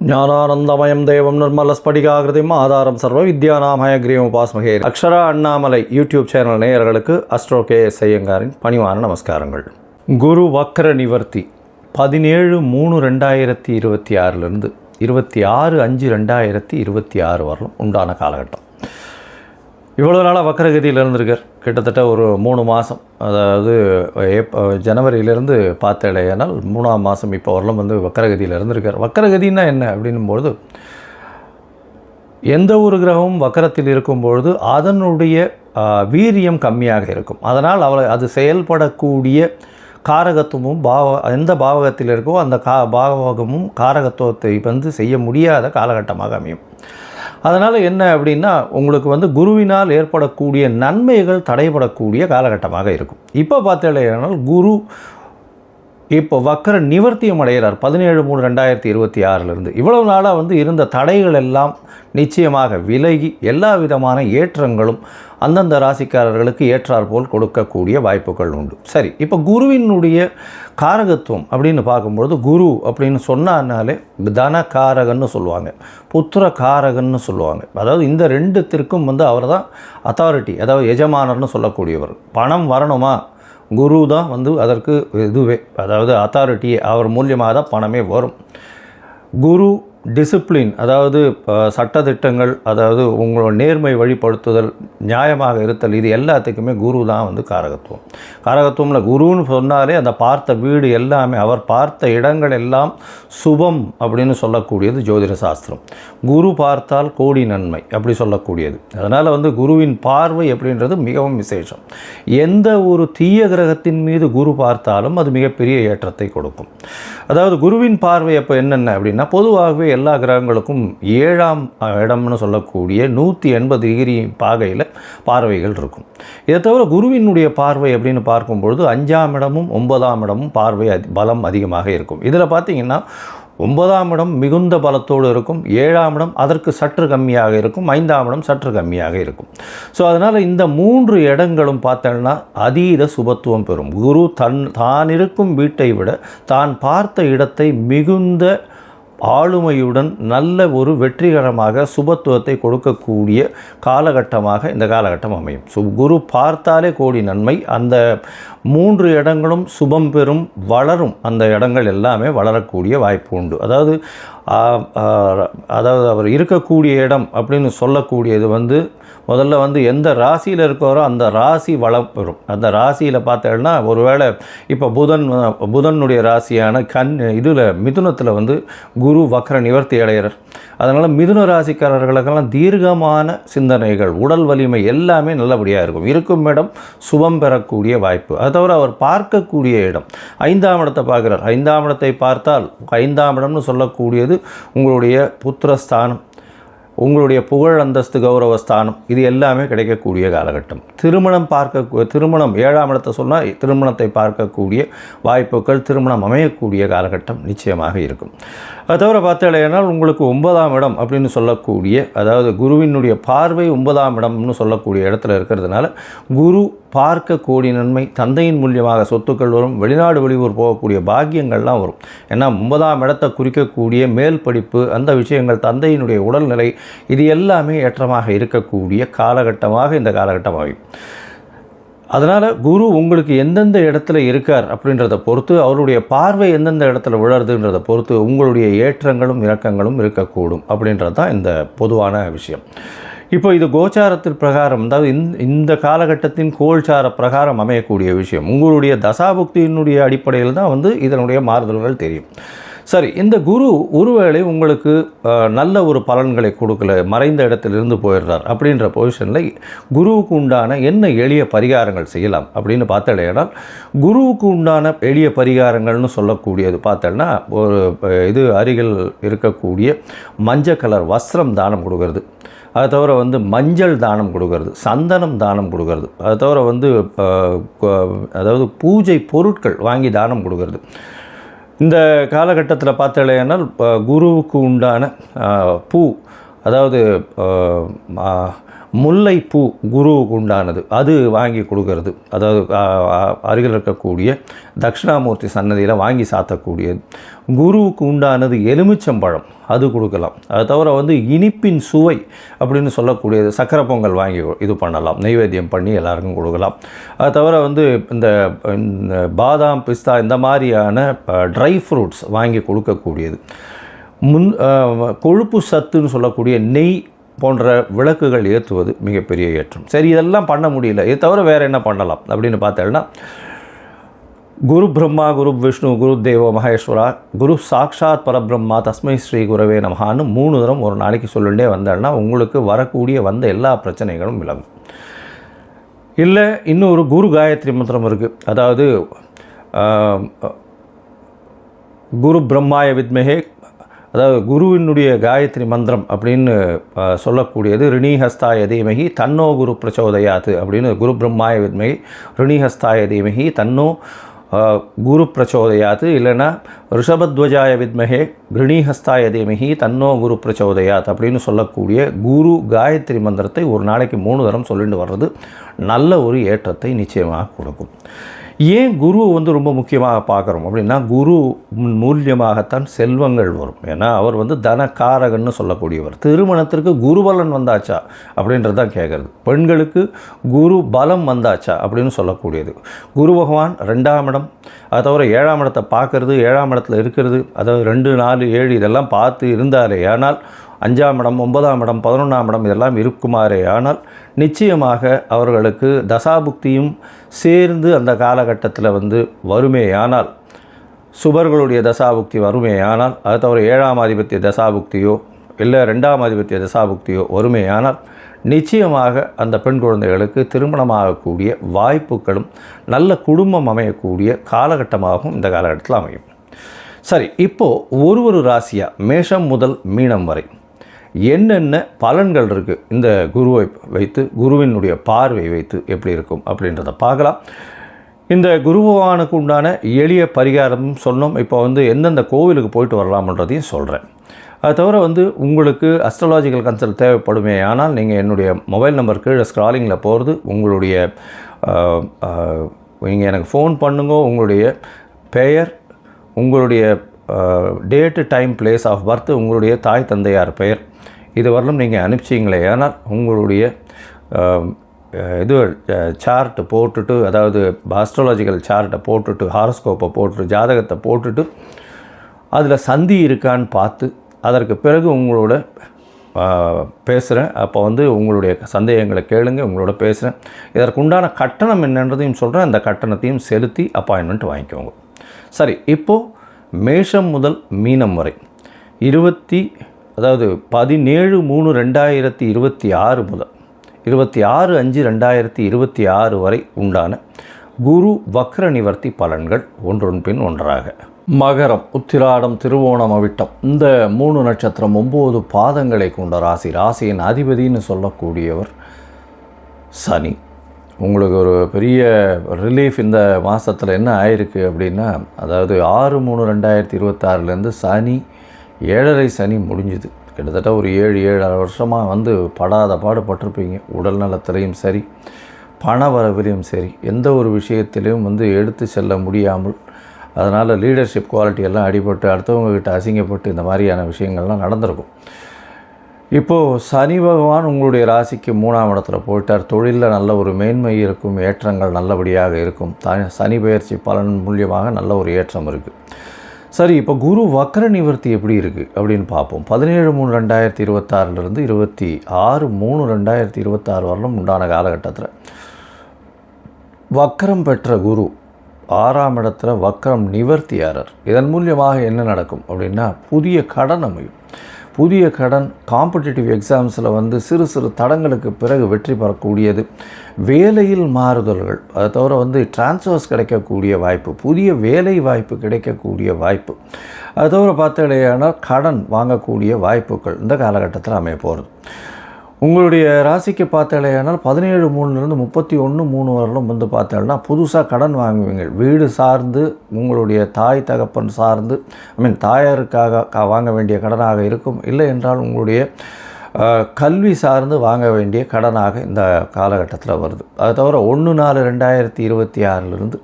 ஞானானந்தமயம் தேவம் நிர்மலஸ்படிகாகிருதிம் ஆதாரம் சர்வ வித்யாநாமயக்ரீவம் உபாஸ்மகே. அக்ஷரா அண்ணாமலை யூடியூப் சேனல் நேயர்களுக்கு அஸ்ட்ரோ KS ஐயங்காரின் பணிவான நமஸ்காரங்கள். குரு வக்ர நிவர்த்தி 17/3/2026 26/5/2026 வரலும் உண்டான காலகட்டம். இவ்வளோ நாளாக வக்கரகதியில் இருந்திருக்கார். கிட்டத்தட்ட ஒரு 3 மாதம், அதாவது ஜனவரியிலேருந்து பார்த்தேனால் 3ஆம் மாதம் இப்போ வரலும் வக்கரகதியில் இருந்திருக்கார். வக்கரகதின்னா என்ன அப்படின்னும்பொழுது, எந்த ஒரு கிரகமும் வக்கரத்தில் இருக்கும்பொழுது அதனுடைய வீரியம் கம்மியாக இருக்கும். அதனால் அது செயல்படக்கூடிய காரகத்துவமும் எந்த பாவகத்தில் இருக்கோ அந்த பாவகமும் காரகத்துவத்தை செய்ய முடியாத காலகட்டமாக அமையும். அதனால் என்ன அப்படின்னா, உங்களுக்கு குருவினால் ஏற்படக்கூடிய நன்மைகள் தடைபடக்கூடிய காலகட்டமாக இருக்கும். இப்போ பார்த்தீங்கன்னா குரு இப்போ வக்கர நிவர்த்தியம் அடைகிறார் 17/3/2026 இவ்வளவு நாளாக இருந்த தடைகள் எல்லாம் நிச்சயமாக விலகி எல்லா விதமான ஏற்றங்களும் அந்தந்த ராசிக்காரர்களுக்கு ஏற்றாற்போல் கொடுக்கக்கூடிய வாய்ப்புகள் உண்டு. சரி, இப்போ குருவினுடைய காரகத்துவம் அப்படின்னு பார்க்கும்பொழுது, குரு அப்படின்னு சொன்னாலே தனகாரகன்னு சொல்லுவாங்க, புத்திர காரகன்னு சொல்லுவாங்க. அதாவது இந்த ரெண்டுத்திற்கும் அவர் தான் அத்தாரிட்டி, அதாவது எஜமானர்னு சொல்லக்கூடியவர். பணம் வரணுமா, குரு தான் அதற்கு இதுவே, அதாவது அத்தாரிட்டியே, அவர் மூலியமாக தான் பணமே வரும். குரு டிசிப்ளின், அதாவது சட்டத்திட்டங்கள், அதாவது உங்களோட நேர்மை வழிபடுத்துதல், நியாயமாக இருத்தல், இது எல்லாத்துக்குமே குரு தான் காரகத்துவம். காரகத்துவம்ல குருன்னு சொன்னாலே அந்த பார்த்த வீடு எல்லாமே, அவர் பார்த்த இடங்கள் எல்லாம் சுபம் அப்படின்னு சொல்லக்கூடியது ஜோதிட சாஸ்திரம். குரு பார்த்தால் கோடி நன்மை அப்படி சொல்லக்கூடியது. அதனால் குருவின் பார்வை அப்படின்றது மிகவும் விசேஷம். எந்த ஒரு தீய கிரகத்தின் மீது குரு பார்த்தாலும் அது மிகப்பெரிய ஏற்றத்தை கொடுக்கும். அதாவது குருவின் பார்வை அப்போ என்னென்ன அப்படின்னா, பொதுவாகவே எல்லா கிரகங்களுக்கும் 7ஆம் இடம்னு சொல்லக்கூடிய 180 டிகிரி பாகையில் பார்வைகள் இருக்கும். இதை தவிர குருவினுடைய பார்வை அப்படின்னு பார்க்கும்பொழுது 5ஆம் இடமும் 9ஆம் இடமும் பார்வை பலம் அதிகமாக இருக்கும். இதில் பார்த்திங்கன்னா 9ஆம் இடம் மிகுந்த பலத்தோடு இருக்கும், 7ஆம் இடம் அதற்கு சற்று கம்மியாக இருக்கும், 5ஆம் இடம் சற்று கம்மியாக இருக்கும். ஸோ அதனால் இந்த 3 இடங்களும் பார்த்தோன்னா அதீத சுபத்துவம் பெறும். குரு தான் இருக்கும் வீட்டை விட தான் பார்த்த இடத்தை மிகுந்த ஆளுமையுடன் நல்ல ஒரு வெற்றிகரமாக சுபத்துவத்தை கொடுக்கக்கூடிய காலகட்டமாக இந்த காலகட்டம் அமையும். குரு பார்த்தாலே கோடி நன்மை. அந்த 3 இடங்களும் சுபம் பெறும், வளரும். அந்த இடங்கள் எல்லாமே வளரக்கூடிய வாய்ப்பு உண்டு. அதாவது அவர் இருக்கக்கூடிய இடம் அப்படின்னு சொல்லக்கூடியது முதல்ல எந்த ராசியில் இருக்கிறோ அந்த ராசி வளம் பெறும். அந்த ராசியில் பார்த்தேன்னா, ஒருவேளை இப்போ புதனுடைய ராசியான மிதுனத்தில் குரு வக்ர நிவர்த்தி அடைகிறார். அதனால் மிதுன ராசிக்காரர்களுக்கெல்லாம் தீர்க்கமான சிந்தனைகள், உடல் வலிமை எல்லாமே நல்லபடியாக இருக்கும். இருக்கும் இடம் சுபம் பெறக்கூடிய வாய்ப்பு. அது தவிர அவர் பார்க்கக்கூடிய இடம் 5ஆம் இடத்தை பார்க்குறார். 5ஆம் இடத்தை பார்த்தால் 5ஆம் இடம்னு சொல்லக்கூடியது உங்களுடைய புத்திரஸ்தானம், உங்களுடைய புகழ் அந்தஸ்து கௌரவஸ்தானம், இது எல்லாமே கிடைக்கக்கூடிய காலகட்டம். திருமணம் 7ஆம் இடத்தை சொன்னால் திருமணத்தை பார்க்கக்கூடிய வாய்ப்புகள், திருமணம் அமையக்கூடிய காலகட்டம் நிச்சயமாக இருக்கும். அது தவிர பார்த்தீங்கன்னா உங்களுக்கு 9ஆம் இடம் அப்படின்னு சொல்லக்கூடிய, அதாவது குருவினுடைய பார்வை 9ஆம் இடம்னு சொல்லக்கூடிய இடத்துல இருக்கிறதுனால குரு பார்க்க கோடி நன்மை, தந்தையின் மூலியமாக சொத்துக்கள் வரும், வெளிநாடு வெளியூர் போகக்கூடிய பாக்கியங்கள்லாம் வரும். ஏன்னா 9ஆம் இடத்தை குறிக்கக்கூடிய மேல் படிப்பு, அந்த விஷயங்கள், தந்தையினுடைய உடல்நிலை, இது எல்லாமே ஏற்றமாக இருக்கக்கூடிய காலகட்டமாக இந்த காலகட்டம் ஆகும். அதனால் குரு உங்களுக்கு எந்தெந்த இடத்துல இருக்கார் அப்படின்றத பொறுத்து, அவருடைய பார்வை எந்தெந்த இடத்துல விழறதுன்றதை பொறுத்து உங்களுடைய ஏற்றங்களும் இறக்கங்களும் இருக்கக்கூடும் அப்படின்றது தான் இந்த பொதுவான விஷயம். இப்போ இது கோச்சாரத்தில் பிரகாரம், அதாவது இந்த காலகட்டத்தின் கோல்சார பிரகாரம் அமையக்கூடிய விஷயம். உங்களுடைய தசாபுக்தியினுடைய அடிப்படையில் தான் இதனுடைய மாறுதல்கள் தெரியும். சரி, இந்த குரு ஒருவேளை உங்களுக்கு நல்ல ஒரு பலன்களை கொடுக்கல, மறைந்த இடத்திலிருந்து போயிடுறார் அப்படின்ற பொசிஷனில் குருவுக்கு உண்டான என்ன எளிய பரிகாரங்கள் செய்யலாம் அப்படின்னு பார்த்தேன்னா, குருவுக்கு உண்டான எளிய பரிகாரங்கள்னு சொல்லக்கூடியது பார்த்தோன்னா, ஒரு அருகில் இருக்கக்கூடிய மஞ்சள் கலர் வஸ்திரம் தானம் கொடுக்கறது, அது தவிர மஞ்சள் தானம் கொடுக்கறது, சந்தனம் தானம் கொடுக்கறது, அது தவிர அதாவது பூஜை பொருட்கள் வாங்கி தானம் கொடுக்கறது. இந்த காலகட்டத்தில் பார்த்தீங்கன்னா குருவுக்கு உண்டான பூ, அதாவது முல்லைப்பூ குருவுக்கு உண்டானது அது வாங்கி கொடுக்கறது, அதாவது அருகில் இருக்கக்கூடிய தட்சிணாமூர்த்தி சன்னதியில் வாங்கி சாத்தக்கூடியது. குருவுக்கு உண்டானது எலுமிச்சம்பழம், அது கொடுக்கலாம். அது தவிர வந்து இனிப்பின் சுவை அப்படின்னு சொல்லக்கூடியது சக்கரை பொங்கல் வாங்கி இது பண்ணலாம், நைவேத்தியம் பண்ணி எல்லாருக்கும் கொடுக்கலாம். அது தவிர வந்து இந்த பாதாம் பிஸ்தா இந்த மாதிரியான ட்ரை ஃப்ரூட்ஸ் வாங்கி கொடுக்கக்கூடியது. கொழுப்பு சத்துன்னு சொல்லக்கூடிய நெய் போன்ற விளக்குகள் ஏற்றுவது மிகப்பெரிய ஏற்றம். சரி, இதெல்லாம் பண்ண முடியல, இது தவிர வேறு என்ன பண்ணலாம் அப்படின்னு பார்த்தேன்னா, குரு பிரம்மா குரு விஷ்ணு குரு தேவோ மகேஸ்வரா குரு சாக்ஷாத் பரபிரம்மா தஸ்மை ஸ்ரீ குரவே நமஹான்னு 3 தரம் ஒரு நாளைக்கு சொல்லிகிட்டே வந்தேன்னா உங்களுக்கு வரக்கூடிய வந்த எல்லா பிரச்சனைகளும் விலகும். இல்லை இன்னொரு குரு காயத்ரி மந்திரம் இருக்குது. அதாவது குரு பிரம்மாய வித்மஹே, அதாவது குருவினுடைய காயத்ரி மந்திரம் அப்படின்னு சொல்லக்கூடியது ரிணிஹஸ்தாய தீமகி தன்னோ குரு பிரச்சோதயாத்து அப்படின்னு, குரு பிரம்மாய வித்மகி ரிணிஹஸ்தாய தீமகி தன்னோ குரு பிரச்சோதயாத்து, இல்லைன்னா ரிஷபத்வஜாய வித்மகே ரிணிஹஸ்தாய தீமகி தன்னோ குரு பிரச்சோதயாத் அப்படின்னு சொல்லக்கூடிய குரு காயத்ரி மந்திரத்தை ஒரு நாளைக்கு 3 தரம் சொல்லிட்டு வர்றது நல்ல ஒரு ஏற்றத்தை நிச்சயமாக கொடுக்கும். ஏன் குருவை வந்து ரொம்ப முக்கியமாக பார்க்குறோம் அப்படின்னா, குரு மூலியமாகத்தான் செல்வங்கள் வரும். ஏன்னா அவர் வந்து தனக்காரகன்னு சொல்லக்கூடியவர். திருமணத்திற்கு குருபலன் வந்தாச்சா அப்படின்றது தான் கேட்குறது. பெண்களுக்கு குரு பலம் வந்தாச்சா அப்படின்னு சொல்லக்கூடியது. குரு பகவான் 2ஆம் இடம், அதை தவிர 7ஆம் இடத்தை பார்க்கறது, 7ஆம் இடத்துல இருக்கிறது, அதாவது 2, 4, 7 இதெல்லாம் பார்த்து இருந்தாரே ஆனால் 5ஆம் இடம் 9ஆம் இடம் 11ஆம் இடம் இதெல்லாம் இருக்குமாறே ஆனால் நிச்சயமாக அவர்களுக்கு தசாபுக்தியும் சேர்ந்து அந்த காலகட்டத்தில் வந்து வருமேயானால், சுபர்களுடைய தசாபுக்தி வருமேயானால், அதை தவிர 7ஆம் ஆதிபத்திய தசாபுக்தியோ இல்லை 2ஆம் ஆதிபத்திய தசாபுக்தியோ வருமேயானால் நிச்சயமாக அந்த பெண் குழந்தைகளுக்கு திருமணமாகக்கூடிய வாய்ப்புகளும் நல்ல குடும்பம் அமையக்கூடிய காலகட்டமாகவும் இந்த காலகட்டத்தில் அமையும். சரி, இப்போது ஒரு ராசியாக மேஷம் முதல் மீனம் வரை என்னென்ன பலன்கள் இருக்குது இந்த குருவை வைத்து, குருவினுடைய பார்வை வைத்து எப்படி இருக்கும் அப்படின்றத பார்க்கலாம். இந்த குரு பகவானுக்கு உண்டான எளிய பரிகாரமும் சொன்னோம். இப்போ வந்து எந்தெந்த கோவிலுக்கு போயிட்டு வரலாம்ன்றதையும் சொல்கிறேன். அது தவிர வந்து உங்களுக்கு அஸ்ட்ராலாஜிக்கல் கன்சல்ட் தேவைப்படுமே ஆனால் நீங்கள் என்னுடைய மொபைல் நம்பர் கீழே ஸ்க்ராலிங்கில் போகிறது, உங்களுடைய நீங்கள் எனக்கு ஃபோன் பண்ணுங்க, உங்களுடைய பெயர், உங்களுடைய date time place of birth, உங்களுடைய தாய் தந்தையார் பெயர், இது வரலும் நீங்கள் அனுப்பிச்சிங்களே ஆனால் உங்களுடைய இது சார்ட்டு போட்டுட்டு, அதாவது ஆஸ்ட்ராலஜிக்கல் சார்ட்டை போட்டுட்டு, ஹாரோஸ்கோப்பை போட்டுட்டு, ஜாதகத்தை போட்டுட்டு அதில் சந்தி இருக்கான்னு பார்த்து அதற்கு பிறகு உங்களோட பேசுகிறேன். அப்போ வந்து உங்களுடைய சந்தேகங்களை கேளுங்க, உங்களோட பேசுகிறேன். இதற்குண்டான கட்டணம் என்னன்றதையும் சொல்கிறேன். அந்த கட்டணத்தையும் செலுத்தி அப்பாயின்மெண்ட் வாங்கிக்கோங்க. சரி, இப்போது மேஷம் முதல் மீனம் வரை 17/3/2026 முதல் 26/5/2026 வரை உண்டான குரு வக்ர நிவர்த்தி பலன்கள் ஒன்றொன் பின் ஒன்றாக. மகரம், உத்திராடம், திருவோணம், அவிட்டம் இந்த 3 நட்சத்திரம் 9 பாதங்களை கொண்ட ராசி. ராசியின் அதிபதினு சொல்லக்கூடியவர் சனி. உங்களுக்கு ஒரு பெரிய ரிலீஃப் இந்த மாதத்தில் என்ன ஆயிருக்கு அப்படின்னா, அதாவது 6/3/2026 சனி 7.5 சனி முடிஞ்சுது. கிட்டத்தட்ட ஒரு 7 வருஷமாக வந்து படாத பாடுபட்டிருப்பீங்க. உடல் நலத்திலையும் சரி, பண வரவிலையும் சரி, எந்த ஒரு விஷயத்திலையும் வந்து எடுத்து செல்ல முடியாமல், அதனால் லீடர்ஷிப் குவாலிட்டி எல்லாம் அடிபட்டு அடுத்தவங்ககிட்ட அசிங்கப்பட்டு இந்த மாதிரியான விஷயங்கள்லாம் நடந்திருக்கும். இப்போது சனி பகவான் உங்களுடைய ராசிக்கு 3ஆம் இடத்துல போயிட்டார். தொழிலில் நல்ல ஒரு மேன்மை இருக்கும், ஏற்றங்கள் நல்லபடியாக இருக்கும். சனி பெயர்ச்சி பலன் மூலியமாக நல்ல ஒரு ஏற்றம் இருக்குது. சரி, இப்போ குரு வக்ர நிவர்த்தி எப்படி இருக்குது அப்படின்னு பார்ப்போம். 17/3/2026 26/3/2026 வரலும் உண்டான காலகட்டத்தில் வக்ரம் பெற்ற குரு 6ஆம் இடத்துல வக்ரம் நிவர்த்தியாரர். இதன் மூலியமாக என்ன நடக்கும் அப்படின்னா, புதிய கடன் அமையும். புதிய கடன், காம்படிட்டிவ் எக்ஸாம்ஸில் வந்து சிறு சிறு தடங்களுக்கு பிறகு வெற்றி பெறக்கூடியது, வேலையில் மாறுதல்கள், அதை தவிர வந்து டிரான்ஸ்ஃபர்ஸ் கிடைக்கக்கூடிய வாய்ப்பு, புதிய வேலை வாய்ப்பு கிடைக்கக்கூடிய வாய்ப்பு, அதை தவிர பார்த்தாலேயானால் கடன் வாங்கக்கூடிய வாய்ப்புகள் இந்த காலகட்டத்தில் அமைய போகிறது. உங்களுடைய ராசிக்கு பார்த்தாலேயானால் 17/3 31/3 வரலும் வந்து பார்த்தாலும் புதுசாக கடன் வாங்குவீங்க. வீடு சார்ந்து, உங்களுடைய தாய் தகப்பன் சார்ந்து, தாயாருக்காக வாங்க வேண்டிய கடனாக இருக்கும். இல்லை என்றால் உங்களுடைய கல்வி சார்ந்து வாங்க வேண்டிய கடனாக இந்த காலகட்டத்தில் வருது. அது தவிர 1/4/2026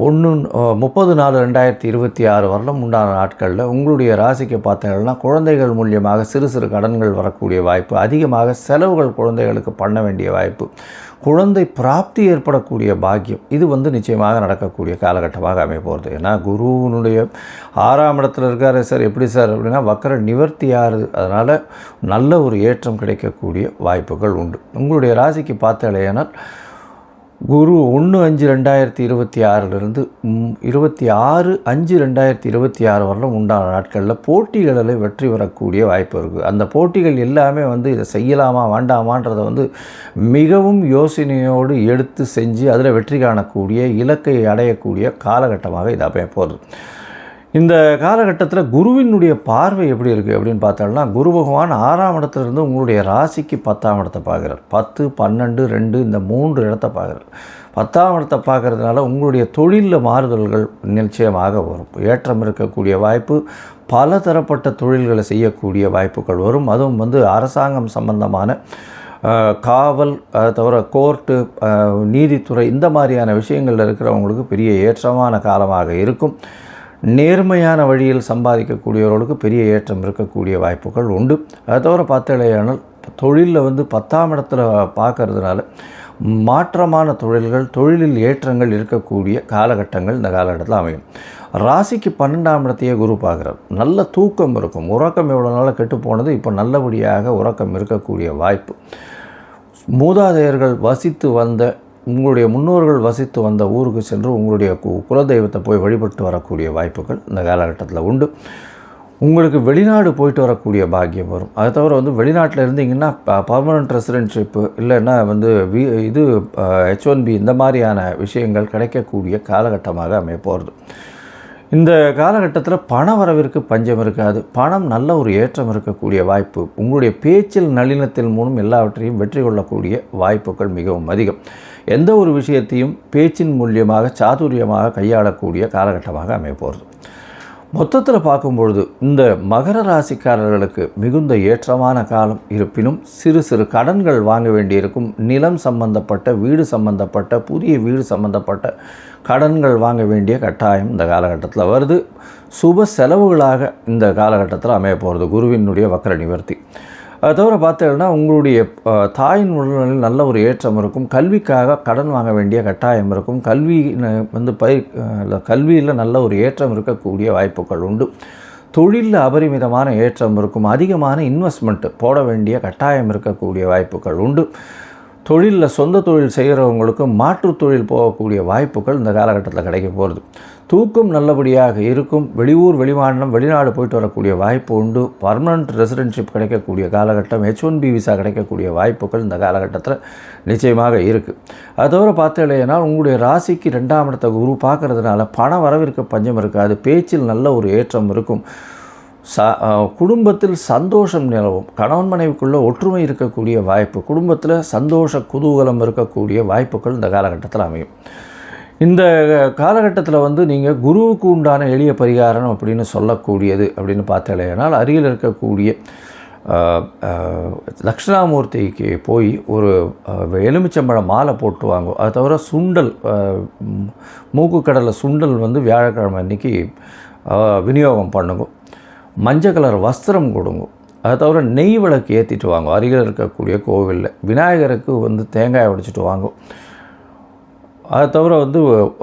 30/4/2026 வரலும் உண்டான நாட்களில் உங்களுடைய ராசிக்கு பார்த்தீங்கன்னா குழந்தைகள் மூலியமாக சிறு சிறு கடன்கள் வரக்கூடிய வாய்ப்பு, அதிகமாக செலவுகள் குழந்தைகளுக்கு பண்ண வேண்டிய வாய்ப்பு, குழந்தை பிராப்தி ஏற்படக்கூடிய பாக்கியம், இது நிச்சயமாக நடக்கக்கூடிய காலகட்டமாக அமைய போகிறது. ஏன்னா குருவினுடைய 6ஆம் இடத்துல இருக்கார் சார். எப்படி சார் அப்படின்னா வக்கர நிவர்த்தி ஆறுது. அதனால் நல்ல ஒரு ஏற்றம் கிடைக்கக்கூடிய வாய்ப்புகள் உண்டு. உங்களுடைய ராசிக்கு பார்த்தாலேனால் குரு 1/5/2026 26/5/2026 வரலும் உண்டான நாட்களில் போட்டிகளில் வெற்றி பெறக்கூடிய வாய்ப்பு இருக்குது. அந்த போட்டிகள் எல்லாமே இதை செய்யலாமா வேண்டாமான்றதை மிகவும் யோசனையோடு எடுத்து செஞ்சு அதில் வெற்றி காணக்கூடிய இலக்கை அடையக்கூடிய காலகட்டமாக இது அமைய போகிறது. இந்த காலகட்டத்தில் குருவினுடைய பார்வை எப்படி இருக்குது அப்படின்னு பார்த்தோம்னா, குரு பகவான் 6ஆம் இடத்துலேருந்து உங்களுடைய ராசிக்கு 10ஆம் இடத்தை பார்க்குறார். 10, 12, 2 இந்த 3 இடத்தை பார்க்குறார். 10ஆம் இடத்தை பார்க்குறதுனால உங்களுடைய தொழிலில் மாறுதல்கள் நிச்சயமாக வரும். ஏற்றம் இருக்கக்கூடிய வாய்ப்பு, பல தரப்பட்ட தொழில்களை செய்யக்கூடிய வாய்ப்புகள் வரும். அதுவும் அரசாங்கம் சம்பந்தமான காவல், அதை தவிர கோர்ட்டு, நீதித்துறை இந்த மாதிரியான விஷயங்களில் இருக்கிறவங்களுக்கு பெரிய ஏற்றமான காலமாக இருக்கும். நேர்மையான வழியில் சம்பாதிக்கக்கூடியவர்களுக்கு பெரிய ஏற்றம் இருக்கக்கூடிய வாய்ப்புகள் உண்டு. அதை தவிர பார்த்தலையானால் தொழிலில் 10ஆம் இடத்துல பார்க்கறதுனால மாற்றமான தொழில்கள், தொழிலில் ஏற்றங்கள் இருக்கக்கூடிய காலகட்டங்கள் இந்த காலகட்டத்தில் அமையும். ராசிக்கு 12ஆம் இடத்தையே குரு பார்க்குறார். நல்ல தூக்கம் இருக்கும். உறக்கம் எவ்வளோ நாளாக கெட்டு போனது, இப்போ நல்லபடியாக உறக்கம் இருக்கக்கூடிய வாய்ப்பு. மூதாதையர்கள் வசித்து வந்த, உங்களுடைய முன்னோர்கள் வசித்து வந்த ஊருக்கு சென்று உங்களுடைய குலதெய்வத்தை போய் வழிபட்டு வரக்கூடிய வாய்ப்புகள் இந்த காலகட்டத்தில் உண்டு. உங்களுக்கு வெளிநாடு போயிட்டு வரக்கூடிய பாக்கியம் வரும். அதை தவிர வெளிநாட்டில் இருந்தீங்கன்னா பர்மனெண்ட் ரெசிடென்ட்ஷிப்பு இல்லைன்னா இது H1B இந்த மாதிரியான விஷயங்கள் கிடைக்கக்கூடிய காலகட்டமாக அமைய போகிறது. இந்த காலகட்டத்தில் பண வரவிற்கு பஞ்சம் இருக்காது. பணம் நல்ல ஒரு ஏற்றம் இருக்கக்கூடிய வாய்ப்பு. உங்களுடைய பேச்சில் நளினத்தின் மூலம் எல்லாவற்றையும் வெற்றி கொள்ளக்கூடிய வாய்ப்புகள் மிகவும் அதிகம். எந்த ஒரு விஷயத்தையும் பேச்சின் மூலியமாக சாதுரியமாக கையாளக்கூடிய காலகட்டமாக அமைய போகிறது. மொத்தத்தில் பார்க்கும்பொழுது இந்த மகர ராசிக்காரர்களுக்கு மிகுந்த ஏற்றமான காலம். இருப்பினும் சிறு சிறு கடன்கள் வாங்க வேண்டியிருக்கும். நிலம் சம்பந்தப்பட்ட, வீடு சம்பந்தப்பட்ட, புதிய வீடு சம்பந்தப்பட்ட கடன்கள் வாங்க வேண்டிய கட்டாயம் இந்த காலகட்டத்தில் வருது. சுப செலவுகளாக இந்த காலகட்டத்தில் அமைய போகிறது குருவினுடைய வக்கர நிவர்த்தி. அதை தவிர பார்த்தீங்கன்னா உங்களுடைய தாயின் உடல்நிலையில் நல்ல ஒரு ஏற்றம் இருக்கும். கல்விக்காக கடன் வாங்க வேண்டிய கட்டாயம் இருக்கும். கல்வியில் நல்ல ஒரு ஏற்றம் இருக்கக்கூடிய வாய்ப்புகள் உண்டு. தொழிலில் அபரிமிதமான ஏற்றம் இருக்கும். அதிகமான இன்வெஸ்ட்மெண்ட் போட வேண்டிய கட்டாயம் இருக்கக்கூடிய வாய்ப்புகள் உண்டு. தொழிலில் சொந்த தொழில் செய்கிறவங்களுக்கு மாற்று தொழில் போகக்கூடிய வாய்ப்புகள் இந்த காலகட்டத்தில் கிடைக்க போகிறது. தூக்கம் நல்லபடியாக இருக்கும். வெளியூர், வெளிமாநிலம், வெளிநாடு போயிட்டு வரக்கூடிய வாய்ப்பு உண்டு. பர்மனெண்ட் ரெசிடென்ட்ஷிப் கிடைக்கக்கூடிய காலகட்டம், H1B விசா கிடைக்கக்கூடிய வாய்ப்புகள் இந்த காலகட்டத்தில் நிச்சயமாக இருக்குது. அது தவிர பார்த்தீங்கன்னா உங்களுடைய ராசிக்கு 2ஆம் இடத்தை குரு பார்க்கறதுனால பண வரவிற்கு பஞ்சம் இருக்காது. பேச்சில் நல்ல ஒரு ஏற்றம் இருக்கும். குடும்பத்தில் சந்தோஷம் நிலவும். கணவன் மனைவிக்குள்ளே ஒற்றுமை இருக்கக்கூடிய வாய்ப்பு, குடும்பத்தில் சந்தோஷ குதூகலம் இருக்கக்கூடிய வாய்ப்புகள் இந்த காலகட்டத்தில் அமையும். இந்த காலகட்டத்தில் நீங்கள் குருவுக்கு உண்டான எளிய பரிகாரம் அப்படின்னு சொல்லக்கூடியது அப்படின்னு பார்த்தாலேனால் அருகில் இருக்கக்கூடிய தட்சிணாமூர்த்திக்கு போய் ஒரு எலுமிச்சம்பழம் மாலை போட்டு வாங்கும். அது தவிர சுண்டல், மூக்கு கடலை சுண்டல் வியாழக்கிழமை அன்றைக்கி விநியோகம் பண்ணுங்க. மஞ்சள் கலர் வஸ்திரம் கொடுங்க. அதை தவிர நெய் விளக்கு ஏற்றிட்டு வாங்க. அருகில் இருக்கக்கூடிய கோவிலில் விநாயகருக்கு தேங்காய் உடைச்சிட்டு வாங்கும். அதை தவிர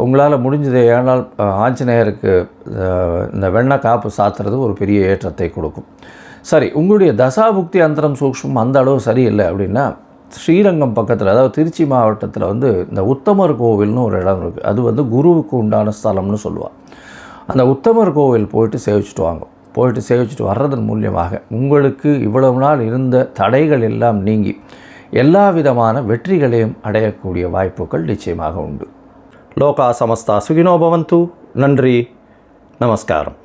உங்களால் முடிஞ்சதை ஏனால் ஆஞ்சநேயருக்கு இந்த வெண்ணெய் காப்பு சாத்துறது ஒரு பெரிய ஏற்றத்தை கொடுக்கும். சரி, உங்களுடைய தசாபுக்தி அந்தரம் சூக்ஷ்மம் அந்த அளவு சரியில்லை அப்படின்னா ஸ்ரீரங்கம் பக்கத்தில், அதாவது திருச்சி மாவட்டத்தில் இந்த உத்தமர் கோவில்னு ஒரு இடம் இருக்குது. அது குருவுக்கு உண்டான ஸ்தலம்னு சொல்லுவாள். அந்த உத்தமர் கோவில் போயிட்டு சேவிச்சுட்டு வாங்க. போயிட்டு சேவிச்சுட்டு வர்றதன் மூலியமாக உங்களுக்கு இவ்வளவு நாள் இருந்த தடைகள் எல்லாம் நீங்கி எல்லா விதமான வெற்றிகளையும் அடையக்கூடிய வாய்ப்புகள் நிச்சயமாக உண்டு. லோகா சமஸ்தா சுகினோ பவந்து. நன்றி, நமஸ்காரம்.